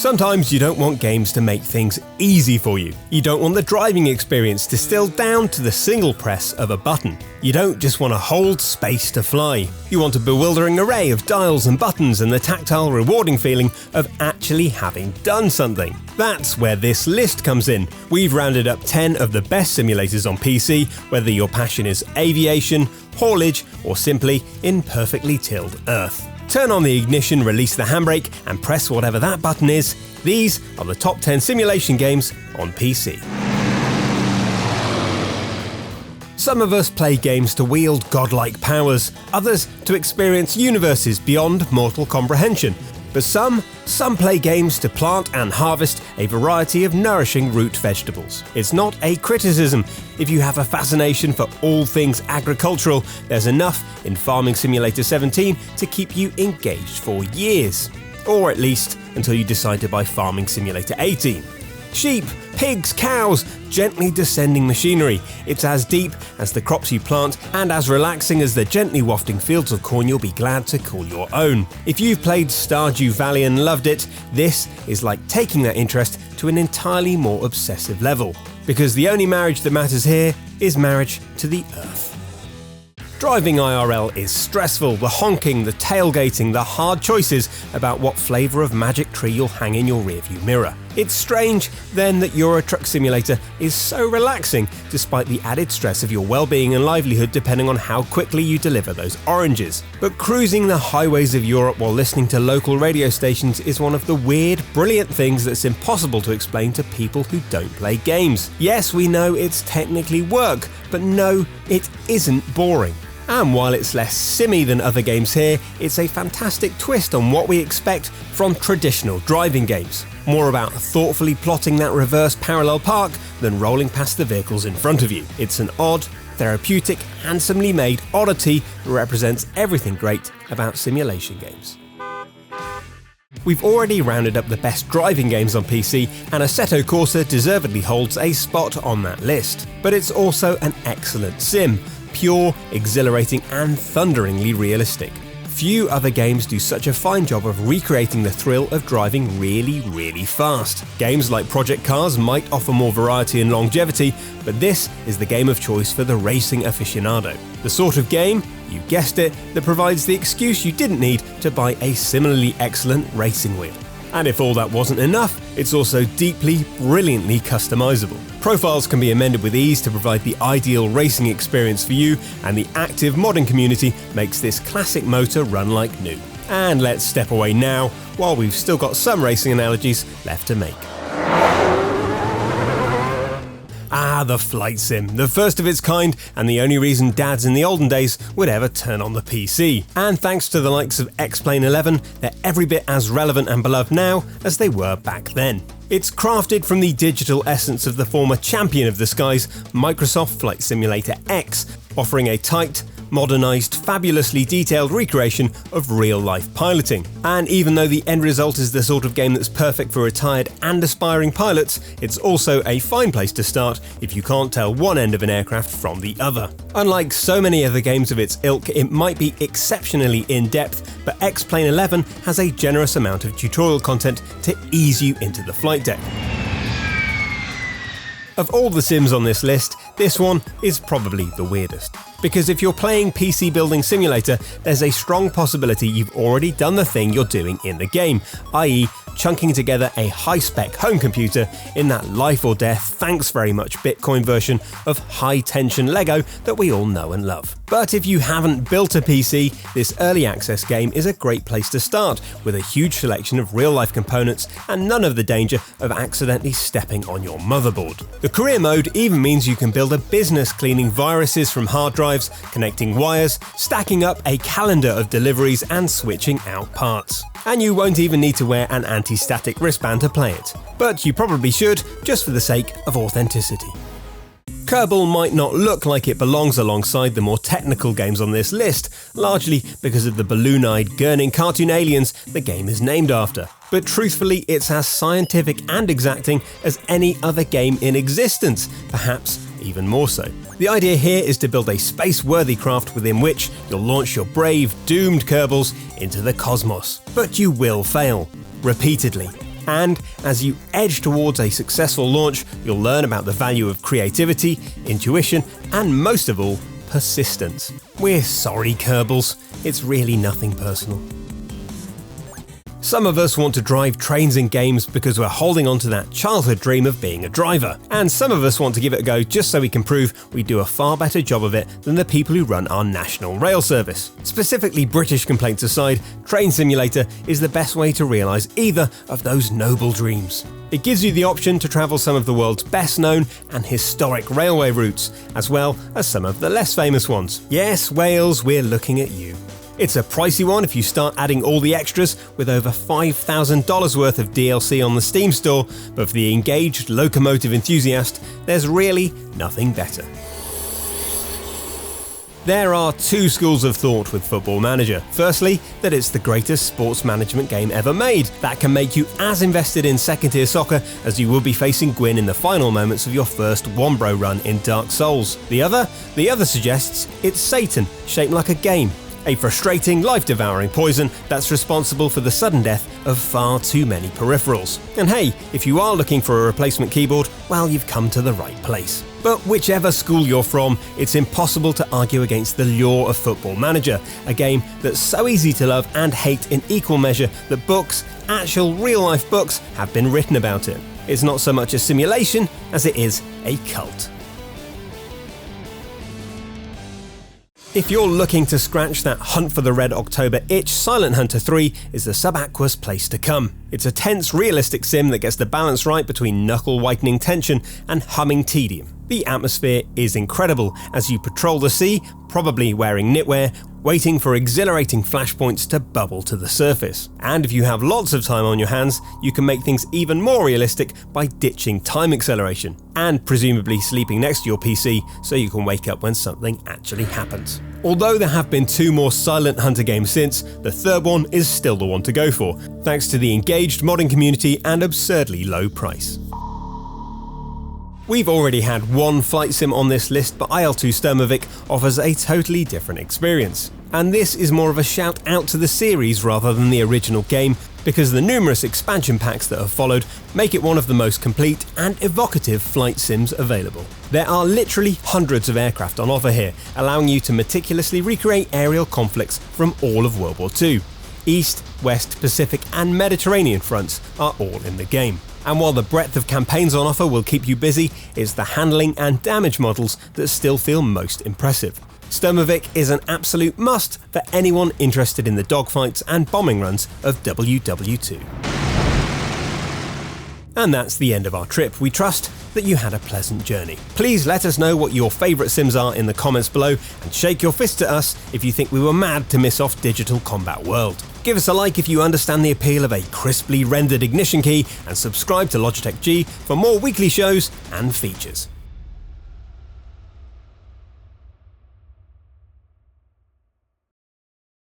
Sometimes you don't want games to make things easy for you. You don't want the driving experience distilled down to the single press of a button. You don't just want to hold space to fly. You want a bewildering array of dials and buttons and the tactile rewarding feeling of actually having done something. That's where this list comes in. We've rounded up 10 of the best simulators on PC, whether your passion is aviation, haulage, or simply in perfectly tilled earth. Turn on the ignition, release the handbrake, and press whatever that button is. These are the top 10 simulation games on PC. Some of us play games to wield godlike powers, others to experience universes beyond mortal comprehension. But some play games to plant and harvest a variety of nourishing root vegetables. It's not a criticism. If you have a fascination for all things agricultural, there's enough in Farming Simulator 17 to keep you engaged for years. Or at least until you decide to buy Farming Simulator 18. Sheep, pigs, cows, gently descending machinery. It's as deep as the crops you plant and as relaxing as the gently wafting fields of corn you'll be glad to call your own. If you've played Stardew Valley and loved it, this is like taking that interest to an entirely more obsessive level. Because the only marriage that matters here is marriage to the earth. Driving IRL is stressful, the honking, the tailgating, the hard choices about what flavour of magic tree you'll hang in your rearview mirror. It's strange, then, that Eurotruck Simulator is so relaxing, despite the added stress of your well-being and livelihood depending on how quickly you deliver those oranges. But cruising the highways of Europe while listening to local radio stations is one of the weird, brilliant things that's impossible to explain to people who don't play games. Yes, we know it's technically work, but no, it isn't boring. And while it's less simmy than other games here, it's a fantastic twist on what we expect from traditional driving games. More about thoughtfully plotting that reverse parallel park than rolling past the vehicles in front of you. It's an odd, therapeutic, handsomely made oddity that represents everything great about simulation games. We've already rounded up the best driving games on PC, and Assetto Corsa deservedly holds a spot on that list. But it's also an excellent sim. Pure, exhilarating, and thunderingly realistic. Few other games do such a fine job of recreating the thrill of driving really, really fast. Games like Project Cars might offer more variety and longevity, but this is the game of choice for the racing aficionado. The sort of game, you guessed it, that provides the excuse you didn't need to buy a similarly excellent racing wheel. And if all that wasn't enough, it's also deeply, brilliantly customizable. Profiles can be amended with ease to provide the ideal racing experience for you, and the active modding community makes this classic motor run like new. And let's step away now, while we've still got some racing analogies left to make. The flight sim, the first of its kind, and the only reason dads in the olden days would ever turn on the PC. And thanks to the likes of X-Plane 11, they're every bit as relevant and beloved now as they were back then. It's crafted from the digital essence of the former champion of the skies, Microsoft Flight Simulator X, offering a tight, modernised, fabulously detailed recreation of real-life piloting. And even though the end result is the sort of game that's perfect for retired and aspiring pilots, it's also a fine place to start if you can't tell one end of an aircraft from the other. Unlike so many other games of its ilk, it might be exceptionally in-depth, but X-Plane 11 has a generous amount of tutorial content to ease you into the flight deck. Of all the sims on this list, this one is probably the weirdest. Because if you're playing PC Building Simulator, there's a strong possibility you've already done the thing you're doing in the game, i.e. chunking together a high-spec home computer in that life or death, thanks very much Bitcoin version of high-tension Lego that we all know and love. But if you haven't built a PC, this early access game is a great place to start, with a huge selection of real-life components and none of the danger of accidentally stepping on your motherboard. The career mode even means you can build a business cleaning viruses from hard drives, connecting wires, stacking up a calendar of deliveries and switching out parts. And you won't even need to wear an anti-static wristband to play it. But you probably should, just for the sake of authenticity. Kerbal might not look like it belongs alongside the more technical games on this list, largely because of the balloon-eyed, gurning cartoon aliens the game is named after. But truthfully, it's as scientific and exacting as any other game in existence, perhaps even more so. The idea here is to build a space-worthy craft within which you'll launch your brave, doomed Kerbals into the cosmos. But you will fail. Repeatedly. And as you edge towards a successful launch, you'll learn about the value of creativity, intuition, and most of all, persistence. We're sorry, Kerbals. It's really nothing personal. Some of us want to drive trains in games because we're holding on to that childhood dream of being a driver. And some of us want to give it a go just so we can prove we do a far better job of it than the people who run our national rail service. Specifically British complaints aside, Train Simulator is the best way to realise either of those noble dreams. It gives you the option to travel some of the world's best known and historic railway routes, as well as some of the less famous ones. Yes, Wales, we're looking at you. It's a pricey one if you start adding all the extras, with over $5,000 worth of DLC on the Steam store, but for the engaged locomotive enthusiast, there's really nothing better. There are two schools of thought with Football Manager. Firstly, that it's the greatest sports management game ever made, that can make you as invested in second-tier soccer as you will be facing Gwyn in the final moments of your first Wombro run in Dark Souls. The other suggests it's Satan, shaped like a game. A frustrating, life-devouring poison that's responsible for the sudden death of far too many peripherals. And hey, if you are looking for a replacement keyboard, well, you've come to the right place. But whichever school you're from, it's impossible to argue against the lure of Football Manager, a game that's so easy to love and hate in equal measure that books, actual real-life books, have been written about it. It's not so much a simulation as it is a cult. If you're looking to scratch that Hunt for the Red October itch, Silent Hunter 3 is the subaqueous place to come. It's a tense, realistic sim that gets the balance right between knuckle-whitening tension and humming tedium. The atmosphere is incredible as you patrol the sea, probably wearing knitwear, waiting for exhilarating flashpoints to bubble to the surface. And if you have lots of time on your hands, you can make things even more realistic by ditching time acceleration, and presumably sleeping next to your PC so you can wake up when something actually happens. Although there have been 2 more Silent Hunter games since, the third one is still the one to go for, thanks to the engaged modding community and absurdly low price. We've already had one flight sim on this list, but IL-2 Sturmovik offers a totally different experience. And this is more of a shout out to the series rather than the original game, because the numerous expansion packs that have followed make it one of the most complete and evocative flight sims available. There are literally hundreds of aircraft on offer here, allowing you to meticulously recreate aerial conflicts from all of World War II. East, West, Pacific and Mediterranean fronts are all in the game. And while the breadth of campaigns on offer will keep you busy, it's the handling and damage models that still feel most impressive. Sturmovik is an absolute must for anyone interested in the dogfights and bombing runs of WW2. And that's the end of our trip. We trust that you had a pleasant journey. Please let us know what your favourite sims are in the comments below, and shake your fist at us if you think we were mad to miss off Digital Combat World. Give us a like if you understand the appeal of a crisply rendered ignition key, and subscribe to Logitech G for more weekly shows and features.